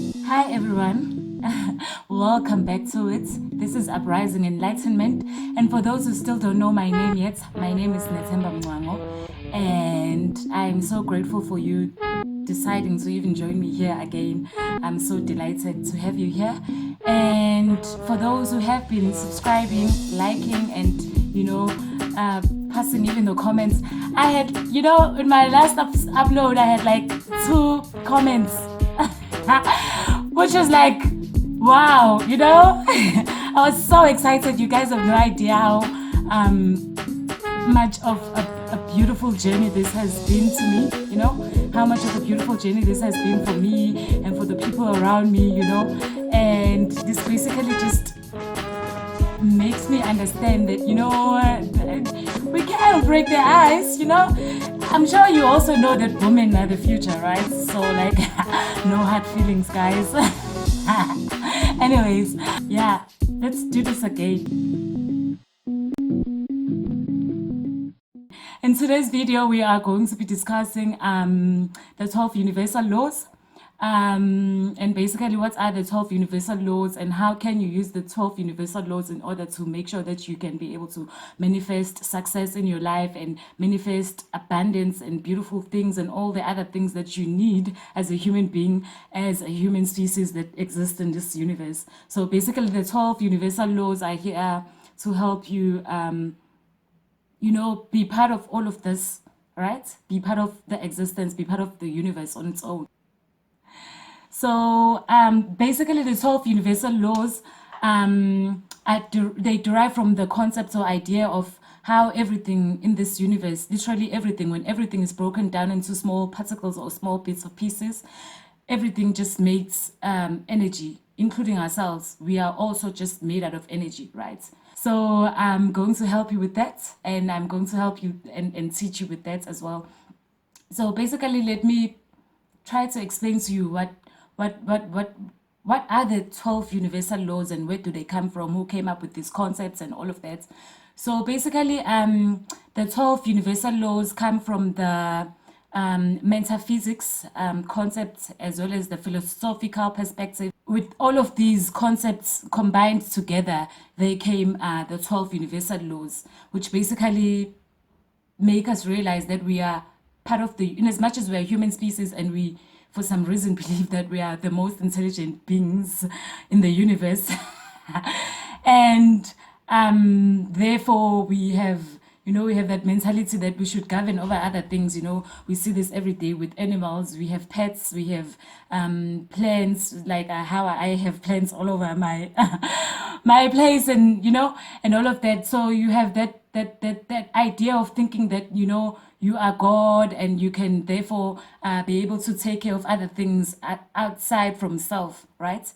Hi everyone, welcome back to it. This is Uprising Enlightenment, and for those who still don't know my name yet, my name is Netemba Mwango, and I'm so grateful for you deciding to even join me here again. I'm so delighted to have you here. And for those who have been subscribing, liking, and passing even the comments, I had, in my last upload, I had like 2 comments. Which is like, wow, I was so excited. You guys have no idea how much of a beautiful journey this has been to me, how much of a beautiful journey this has been for me and for the people around me, and this basically just makes me understand that, we can't break their ice, I'm sure you also know that women are the future, right? So like, no hard feelings, guys. Anyways, yeah, let's do this again. In today's video, we are going to be discussing the 12 universal laws. And basically, what are the 12 universal laws and how can you use the 12 universal laws in order to make sure that you can be able to manifest success in your life and manifest abundance and beautiful things and all the other things that you need as a human being, as a human species that exists in this universe. So basically, the 12 universal laws are here to help you, be part of all of this, right? Be part of the existence, be part of the universe on its own. So basically, the 12 universal laws, they derive from the concept or idea of how everything in this universe, literally everything, when everything is broken down into small particles or small bits of pieces, everything just makes energy, including ourselves. We are also just made out of energy, right? So I'm going to help you with that, and I'm going to help you and teach you with that as well. So basically, let me try to explain to you what are the 12 universal laws and where do they come from, who came up with these concepts and all of that. So basically, the 12 universal laws come from the metaphysics concept as well as the philosophical perspective. With all of these concepts combined together, they came the 12 universal laws, which basically make us realize that we are part of in as much as we are human species and we for some reason believe that we are the most intelligent beings in the universe. And therefore we have that mentality that we should govern over other things. We see this every day with animals. We have pets, we have plants, like how I have plants all over my my place, and and all of that. So you have that idea of thinking that you are God and you can therefore be able to take care of other things outside from self, right?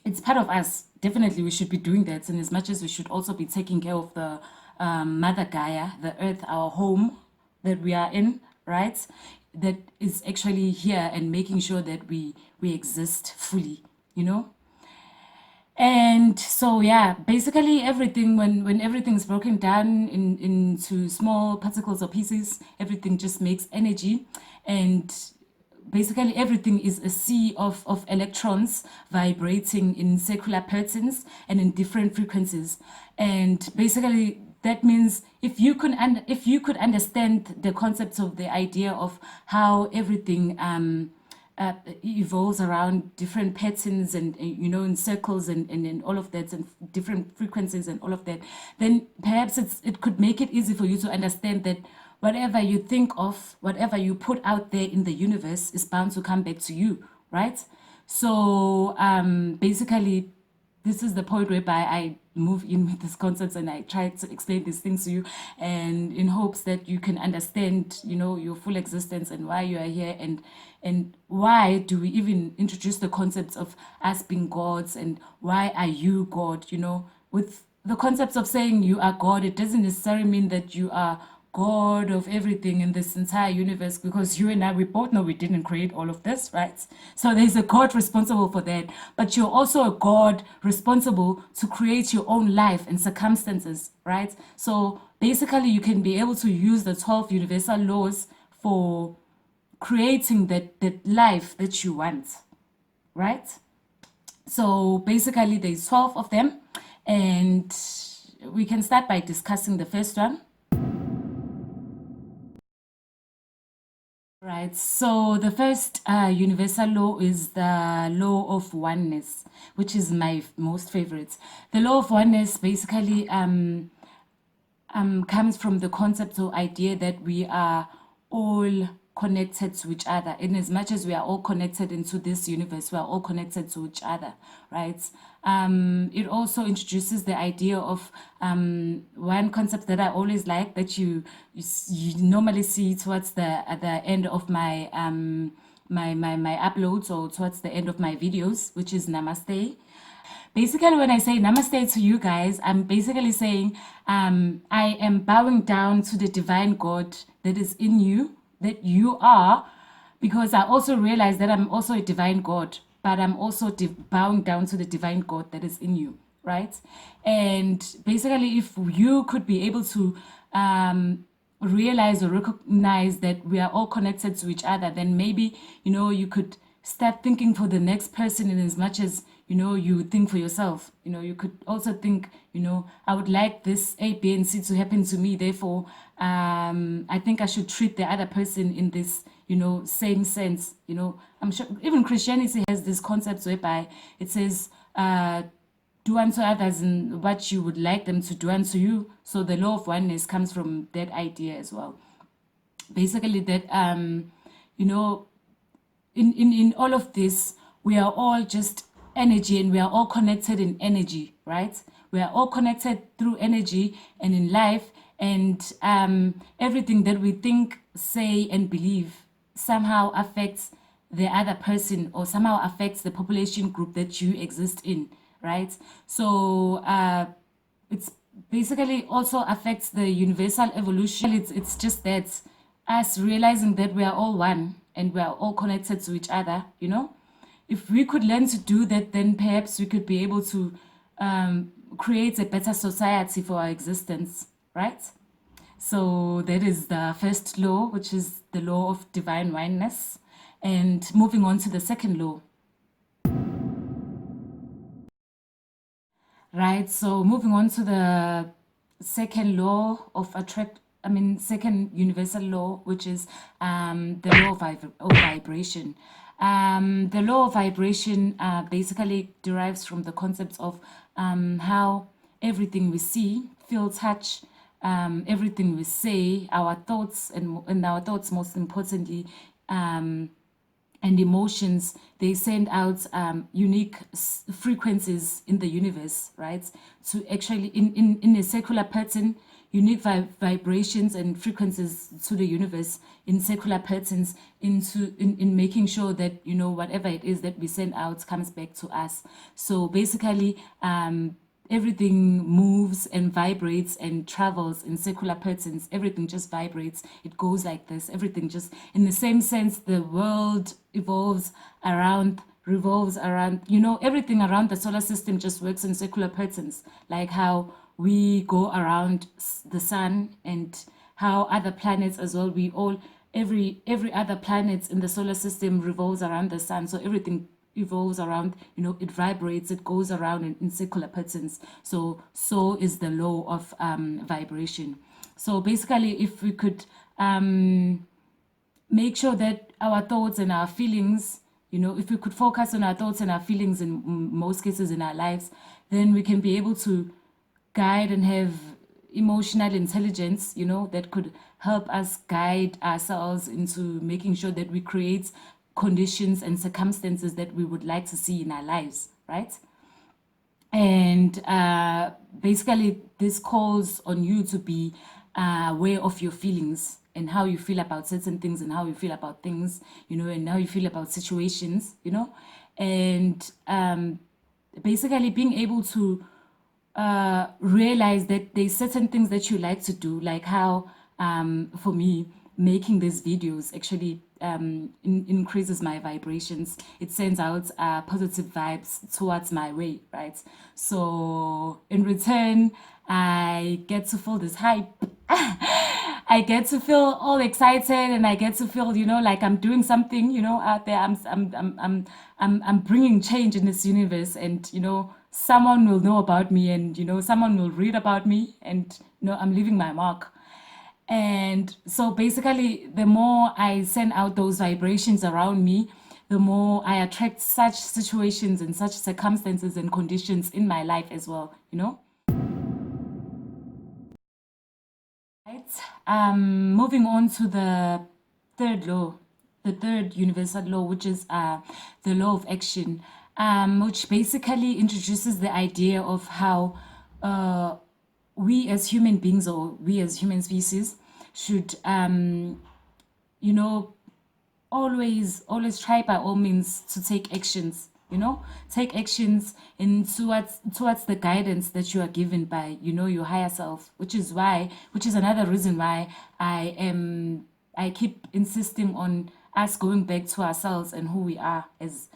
It's part of us. Definitely we should be doing that, and as much as we should also be taking care of the Mother Gaia, the earth, our home that we are in, right? That is actually here and making sure that we exist fully, And so, yeah, basically everything, when everything is broken down into small particles or pieces, everything just makes energy. And basically everything is a sea of electrons vibrating in circular patterns and in different frequencies. And basically that means if you could understand the concepts of the idea of how everything evolves around different patterns and in circles and all of that and different frequencies and all of that, then perhaps it could make it easy for you to understand that whatever you think of, whatever you put out there in the universe is bound to come back to you, right? So basically this is the point whereby I move in with these concepts and I try to explain these things to you, and in hopes that you can understand, your full existence and why you are here, and why do we even introduce the concepts of us being gods, and why are you God? With the concepts of saying you are God, it doesn't necessarily mean that you are God of everything in this entire universe, because you and I, we both know we didn't create all of this, right? So there's a God responsible for that, but you're also a God responsible to create your own life and circumstances, right? So basically you can be able to use the 12 universal laws for creating that life that you want, right? So basically there's 12 of them, and we can start by discussing the first one. Right, so the first universal law is the law of oneness, which is my most favorite. The law of oneness basically comes from the concept or idea that we are all connected to each other. In as much as we are all connected into this universe, we are all connected to each other, right? It also introduces the idea of one concept that I always like, that you normally see towards the end of my my uploads, or towards the end of my videos, which is namaste. Basically, when I say namaste to you guys, I'm basically saying I am bowing down to the divine God that is in you, that you are, because I also realize that I'm also a divine God, but I'm also bowing down to the divine God that is in you, right? And basically, if you could be able to realize or recognize that we are all connected to each other, then maybe, you could start thinking for the next person, in as much as, you think for yourself. You could also think, I would like this A, B, and C to happen to me. Therefore, I think I should treat the other person in this, same sense. I'm sure even Christianity has this concept whereby it says, do unto others and what you would like them to do unto you. So the law of oneness comes from that idea as well. Basically, that in all of this, we are all just energy, and we are all connected in energy, right? We are all connected through energy and in life, and everything that we think, say, and believe somehow affects the other person, or somehow affects the population group that you exist in, right? So it's basically also affects the universal evolution. It's just that us realizing that we are all one and we are all connected to each other, If we could learn to do that, then perhaps we could be able to create a better society for our existence, right? So that is the first law, which is the law of divine oneness. And moving on to the second law. Right, so moving on to the second law of second universal law, which is the law of vibration. The law of vibration basically derives from the concept of how everything we see, feel, touch, everything we say, our thoughts, and our thoughts, most importantly, and emotions, they send out unique frequencies in the universe, right? To actually, in a circular pattern, unique vibrations and frequencies to the universe in circular patterns, in making sure that, whatever it is that we send out comes back to us. So basically, everything moves and vibrates and travels in circular patterns. Everything just vibrates. It goes like this. Everything just, in the same sense, the world revolves around, everything around the solar system just works in circular patterns, like how we go around the sun, and how other planets as well, every other planet in the solar system revolves around the sun. So everything evolves around, it vibrates, it goes around in circular patterns. So is the law of vibration. So basically, if we could make sure that our thoughts and our feelings, if we could focus on our thoughts and our feelings in most cases in our lives, then we can be able to guide and have emotional intelligence, that could help us guide ourselves into making sure that we create conditions and circumstances that we would like to see in our lives, right? And basically, this calls on you to be aware of your feelings and how you feel about certain things, and how you feel about things, and how you feel about situations, and basically being able to realize that there's certain things that you like to do, like how for me, making these videos actually increases my vibrations. It sends out positive vibes towards my way, right? So in return, I get to feel this hype. I get to feel all excited, and I get to feel, like I'm doing something, out there. I'm bringing change in this universe, and someone will know about me, and someone will read about me, and I'm leaving my mark. And so basically, the more I send out those vibrations around me, the more I attract such situations and such circumstances and conditions in my life as well. Right. Moving on to the third law, the third universal law, which is the law of action, which basically introduces the idea of how we as human beings, or we as human species, should you know always try by all means to take actions, take actions in towards the guidance that you are given by your higher self, which is another reason why I keep insisting on us going back to ourselves and who we are as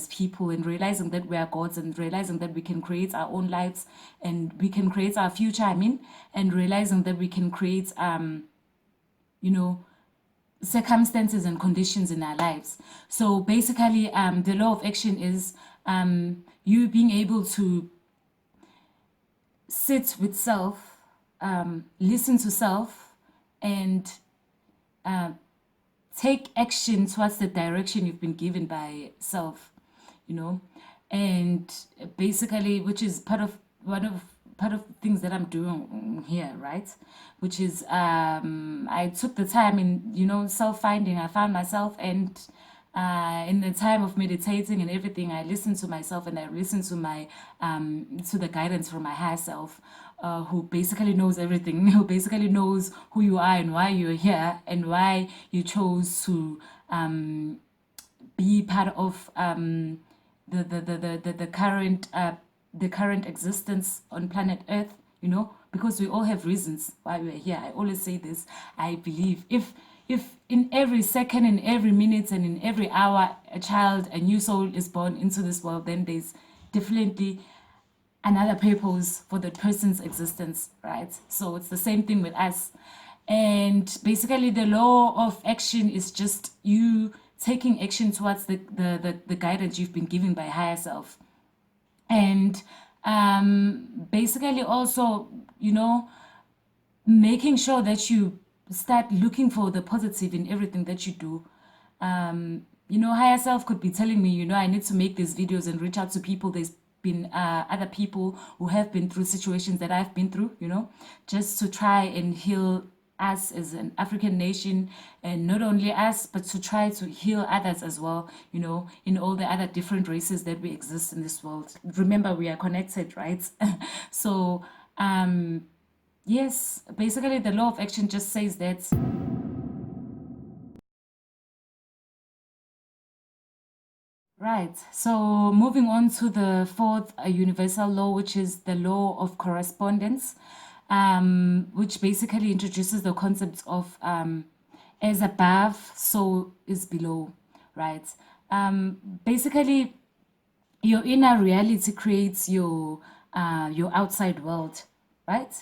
people, and realizing that we are gods, and realizing that we can create our own lives, and we can create our future, and realizing that we can create you know circumstances and conditions in our lives. So basically, the law of action is you being able to sit with self, listen to self, and take action towards the direction you've been given by self, you know, and basically, which is part of the things that I'm doing here, right? Which is I took the time in self finding. I found myself, and in the time of meditating and everything, I listened to myself, and I listened to my to the guidance from my higher self, who basically knows everything, who basically knows who you are and why you're here and why you chose to be part of the current existence on planet Earth, because we all have reasons why we're here. I always say this. I believe if in every second, in every minute, and in every hour, a new soul is born into this world, then there's definitely another purpose for that person's existence, right? So it's the same thing with us. And basically, the law of action is just you taking action towards the guidance you've been given by higher self. And basically also, making sure that you start looking for the positive in everything that you do. Higher self could be telling me, I need to make these videos and reach out to people. There's been other people who have been through situations that I've been through, just to try and heal us as an African nation, and not only us, but to try to heal others as well, in all the other different races that we exist in this world. Remember, we are connected, right? So, yes, basically the law of action just says that. Right. So moving on to the fourth universal law, which is the law of correspondence, which basically introduces the concept of as above, so is below, right? Basically, your inner reality creates your outside world, right?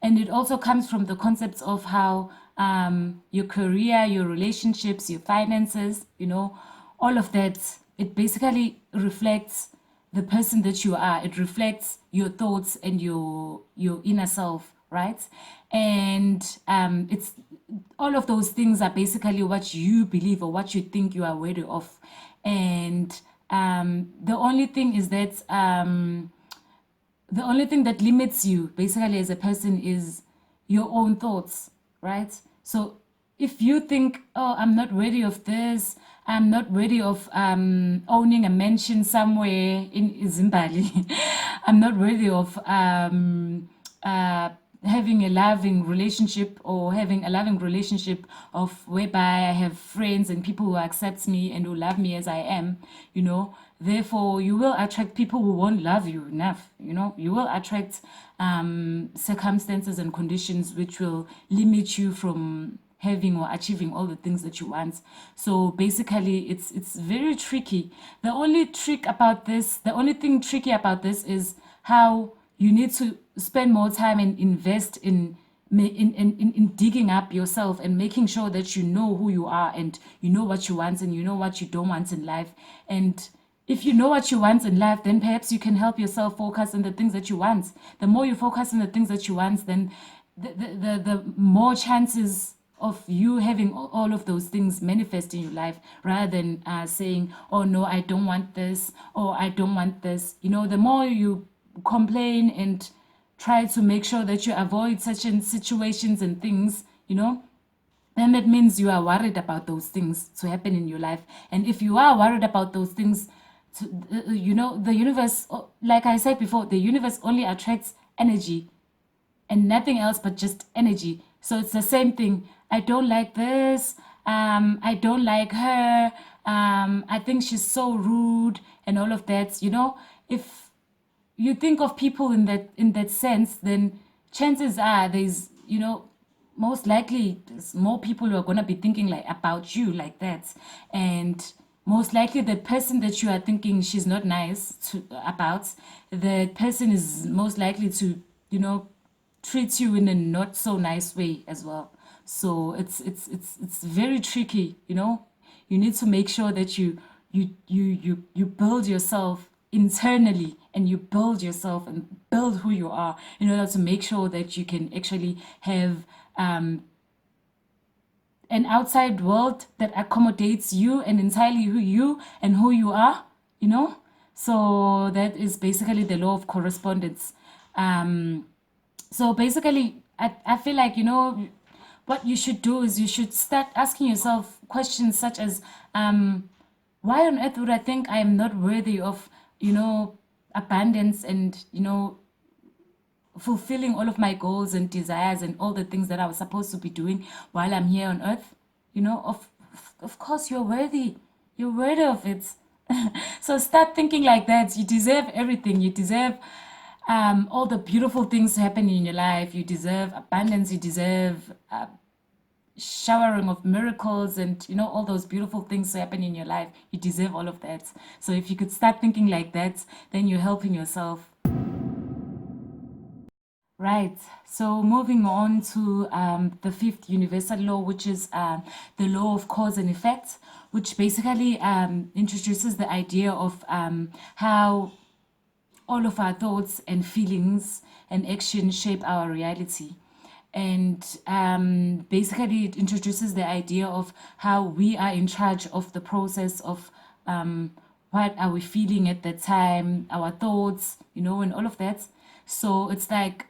And it also comes from the concepts of how your career, your relationships, your finances, all of that, it basically reflects the person that you are. It reflects your thoughts and your inner self, right? And it's all of those things are basically what you believe or what you think you are worthy of. And the only thing is that the only thing that limits you basically as a person is your own thoughts, right? So if you think, oh, I'm not worthy of this, I'm not worthy of owning a mansion somewhere in Zimbabwe, I'm not worthy of having a loving relationship, or having a loving relationship of whereby I have friends and people who accept me and who love me as I am, therefore you will attract people who won't love you enough. You will attract circumstances and conditions which will limit you from having or achieving all the things that you want. So basically, it's very tricky. The only thing tricky about this is how you need to spend more time and invest in in digging up yourself and making sure that you know who you are and you know what you want and you know what you don't want in life. And if you know what you want in life, then perhaps you can help yourself focus on the things that you want. The more you focus on the things that you want, then the more chances of you having all of those things manifest in your life, rather than saying, oh no, I don't want this, or I don't want this. The more you complain and try to make sure that you avoid such situations and things, then that means you are worried about those things to happen in your life. And if you are worried about those things, the universe, like I said before, the universe only attracts energy and nothing else but just energy. So it's the same thing. I don't like this. I don't like her. I think she's so rude and all of that. If you think of people in that sense, then chances are there's most likely there's more people who are gonna be thinking like about you like that, and most likely the person that you are thinking she's not nice about, the person is most likely to treat you in a not so nice way as well. So it's very tricky. You need to make sure that you build yourself internally, and you build yourself and build who you are in order to make sure that you can actually have an outside world that accommodates you and entirely who you are. So that is basically the law of correspondence. So basically, I feel like, what you should do is you should start asking yourself questions such as, why on earth would I think I am not worthy of, abundance and, fulfilling all of my goals and desires and all the things that I was supposed to be doing while I'm here on earth? Of course you're worthy. You're worthy of it. So start thinking like that. You deserve everything. You deserve all the beautiful things happening in your life. You deserve abundance. You deserve showering of miracles and all those beautiful things happen in your life. You deserve all of that. So if you could start thinking like that, then you're helping yourself. Right. So moving on to the fifth universal law, which is the law of cause and effect, which basically introduces the idea of how all of our thoughts and feelings and actions shape our reality. And basically it introduces the idea of how we are in charge of the process of what are we feeling at that time, our thoughts, and all of that. So it's like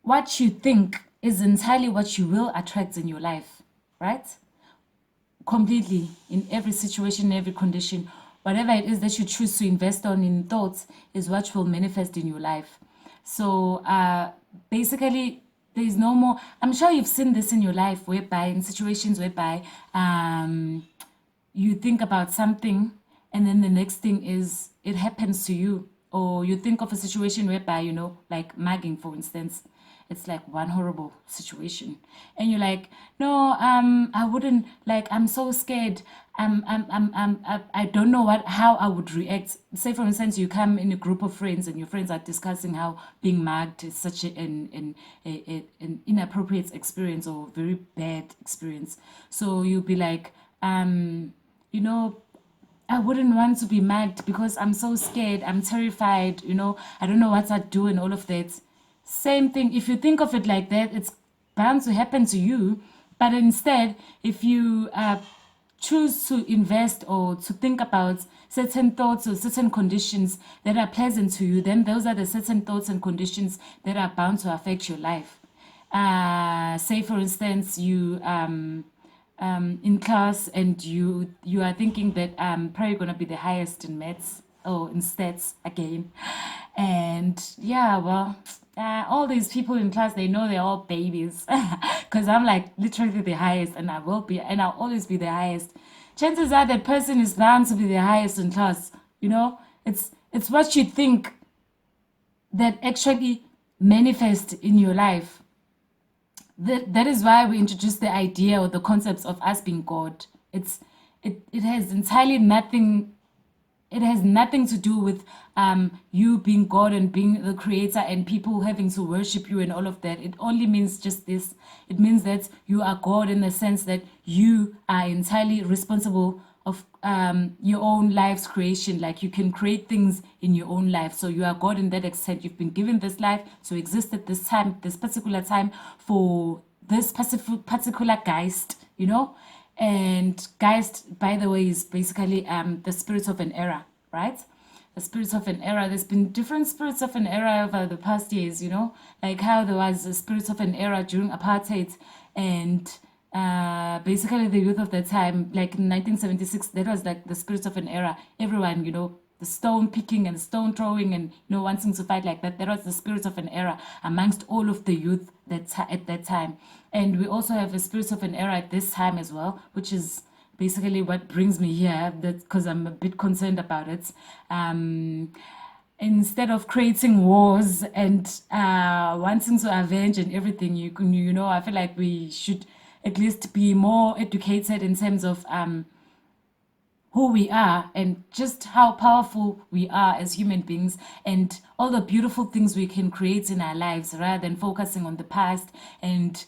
what you think is entirely what you will attract in your life, right? Completely, in every situation, every condition. Whatever it is that you choose to invest on in thoughts is what will manifest in your life. So basically, there is no more. I'm sure you've seen this in your life, whereby in situations whereby you think about something, and then the next thing is it happens to you, or you think of a situation whereby like mugging, for instance. It's like one horrible situation, and you're like, no, I wouldn't, like, I'm so scared. I don't know how I would react. Say, for instance, you come in a group of friends and your friends are discussing how being mugged is such an inappropriate experience or very bad experience. So you'll be like, I wouldn't want to be mugged because I'm so scared. I'm terrified. I don't know what I'd do and all of that. Same thing. If you think of it like that, it's bound to happen to you. But instead, if you choose to invest or to think about certain thoughts or certain conditions that are pleasant to you, then those are the certain thoughts and conditions that are bound to affect your life. Say, for instance, you in class and you are thinking that probably going to be the highest in maths or in stats again. And yeah, well, all these people in class, they know they're all babies because I'm like literally the highest, and I will be, and I'll always be the highest. Chances are that person is bound to be the highest in class. It's what you think that actually manifests in your life. That is why we introduced the idea or the concepts of us being God. It has entirely nothing it has nothing to do with you being God and being the creator and people having to worship you and all of that. It only means just this. It means that you are God in the sense that you are entirely responsible of your own life's creation. Like you can create things in your own life. So you are God in that extent. You've been given this life to exist at this time, this particular time, for this particular Geist, you know. And Geist, by the way, is basically the spirit of an era, right? The spirits of an era. There's been different spirits of an era over the past years, you know, like how there was the spirits of an era during apartheid, and basically the youth of the time, like in 1976, that was like the spirits of an era. Everyone, you know, the stone picking and stone throwing and, you know, wanting to fight like that. That was the spirit of an era amongst all of the youth at that time. And we also have a spirit of an era at this time as well, which is basically what brings me here, that because I'm a bit concerned about it. Instead of creating wars and wanting to avenge and everything, you know, I feel like we should at least be more educated in terms of who we are and just how powerful we are as human beings and all the beautiful things we can create in our lives, rather than focusing on the past and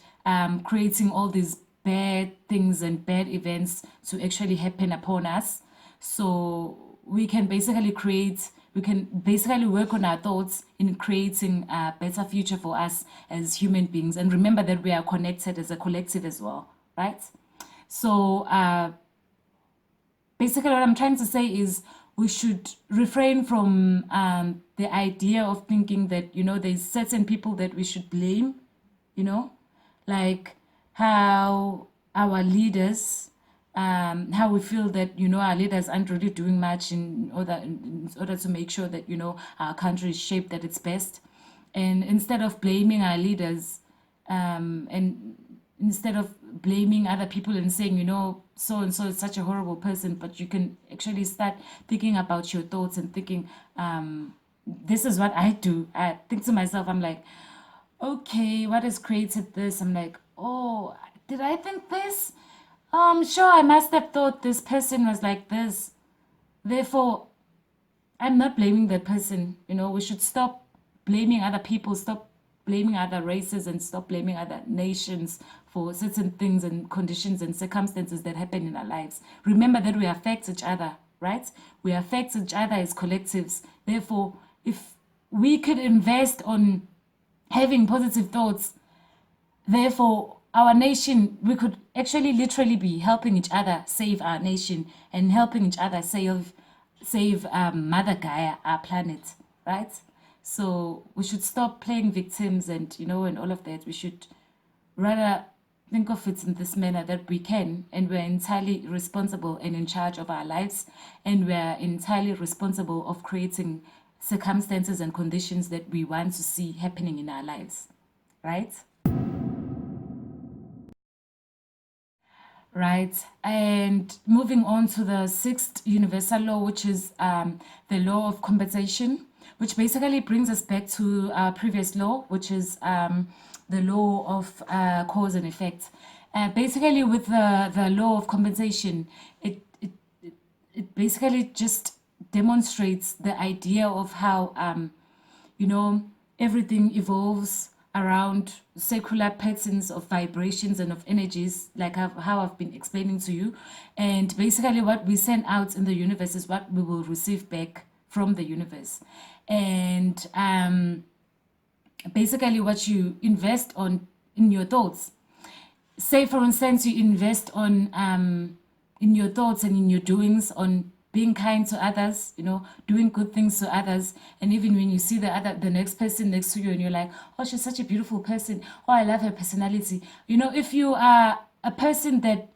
creating all these bad things and bad events to actually happen upon us. So we can basically work on our thoughts in creating a better future for us as human beings. And remember that we are connected as a collective as well, right? So basically what I'm trying to say is we should refrain from the idea of thinking that, you know, there's certain people that we should blame, you know, like how our leaders, how we feel that, you know, our leaders aren't really doing much in order to make sure that, you know, our country is shaped at its best. And instead of blaming our leaders, and instead of blaming other people and saying, you know, so and so is such a horrible person, but you can actually start thinking about your thoughts and thinking, this is what I do. I think to myself, I'm like, okay, what has created this? I'm like, oh, did I think this? Sure, I must have thought this person was like this. Therefore, I'm not blaming that person. You know, we should stop blaming other people, stop blaming other races, and stop blaming other nations for certain things and conditions and circumstances that happen in our lives. Remember that we affect each other, right? We affect each other as collectives. Therefore, if we could invest on having positive thoughts, therefore, our nation, we could actually literally be helping each other save our nation and helping each other save Mother Gaia, our planet, right? So we should stop playing victims and, you know, and all of that. We should rather think of it in this manner, that we can, and we're entirely responsible and in charge of our lives, and we're entirely responsible of creating circumstances and conditions that we want to see happening in our lives, right? Right. And moving on to the sixth universal law, which is the law of compensation, which basically brings us back to our previous law, which is the law of cause and effect. Basically, with the law of compensation, it basically just demonstrates the idea of how, you know, everything evolves around circular patterns of vibrations and of energies, like how I've been explaining to you. And basically what we send out in the universe is what we will receive back from the universe. And basically what you invest on in your thoughts. Say, for instance, you invest on in your thoughts and in your doings on being kind to others, you know, doing good things to others. And even when you see the next person next to you and you're like, oh, she's such a beautiful person. Oh, I love her personality. You know, if you are a person that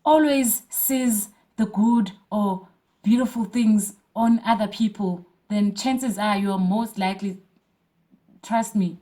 always sees the good or beautiful things on other people, then chances are you're most likely, trust me,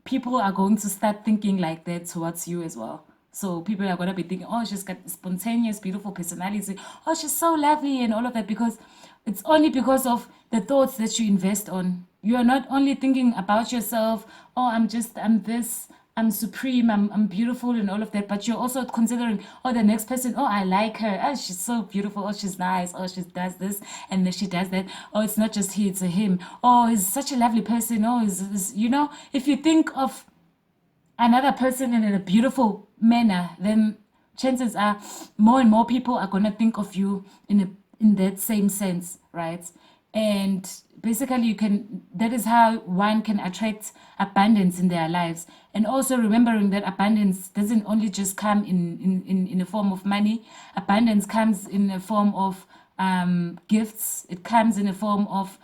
people are going to start thinking like that towards you as well. So people are going to be thinking, oh, she's got spontaneous, beautiful personality. Oh, she's so lovely and all of that, because it's only because of the thoughts that you invest on. You are not only thinking about yourself, oh, I'm this, I'm supreme, I'm beautiful and all of that, but you're also considering, oh, the next person, oh, I like her, oh, she's so beautiful, oh, she's nice, oh, she does this, and then she does that, oh, it's not just he, it's a him, oh, he's such a lovely person, oh, if you think of another person in a beautiful manner, then chances are more and more people are gonna think of you in that same sense, right? And basically that is how one can attract abundance in their lives. And also remembering that abundance doesn't only just come in a form of money. Abundance comes in a form of gifts. It comes in a form of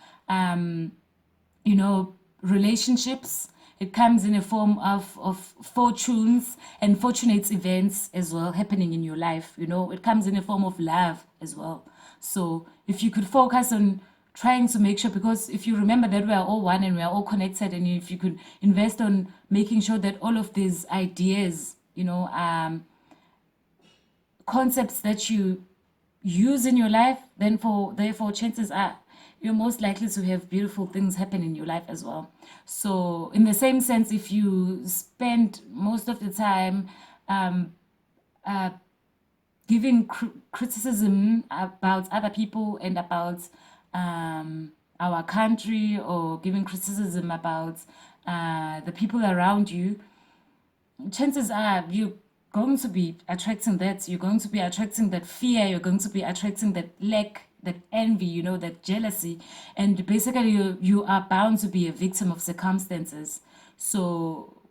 relationships. It comes in a form of fortunes and fortunate events as well happening in your life. It comes in a form of love as well. So if you could focus on trying to make sure, because if you remember that we are all one and we are all connected, and if you could invest on making sure that all of these ideas, concepts that you use in your life, then therefore chances are you're most likely to have beautiful things happen in your life as well. So in the same sense, if you spend most of the time giving criticism about other people and about our country, or giving criticism about the people around you, chances are you're going to be attracting that. You're going to be attracting that fear. You're going to be attracting that lack, that envy, that jealousy. And basically, you are bound to be a victim of circumstances. So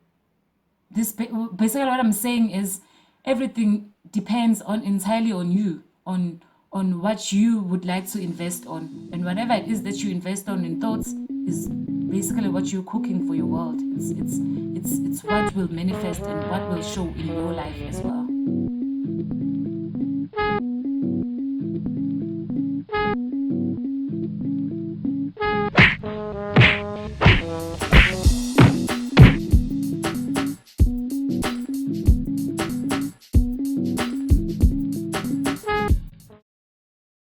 basically what I'm saying is everything depends entirely on you, on what you would like to invest on, and whatever it is that you invest on in thoughts is basically what you're cooking for your world. It's what will manifest and what will show in your life as well.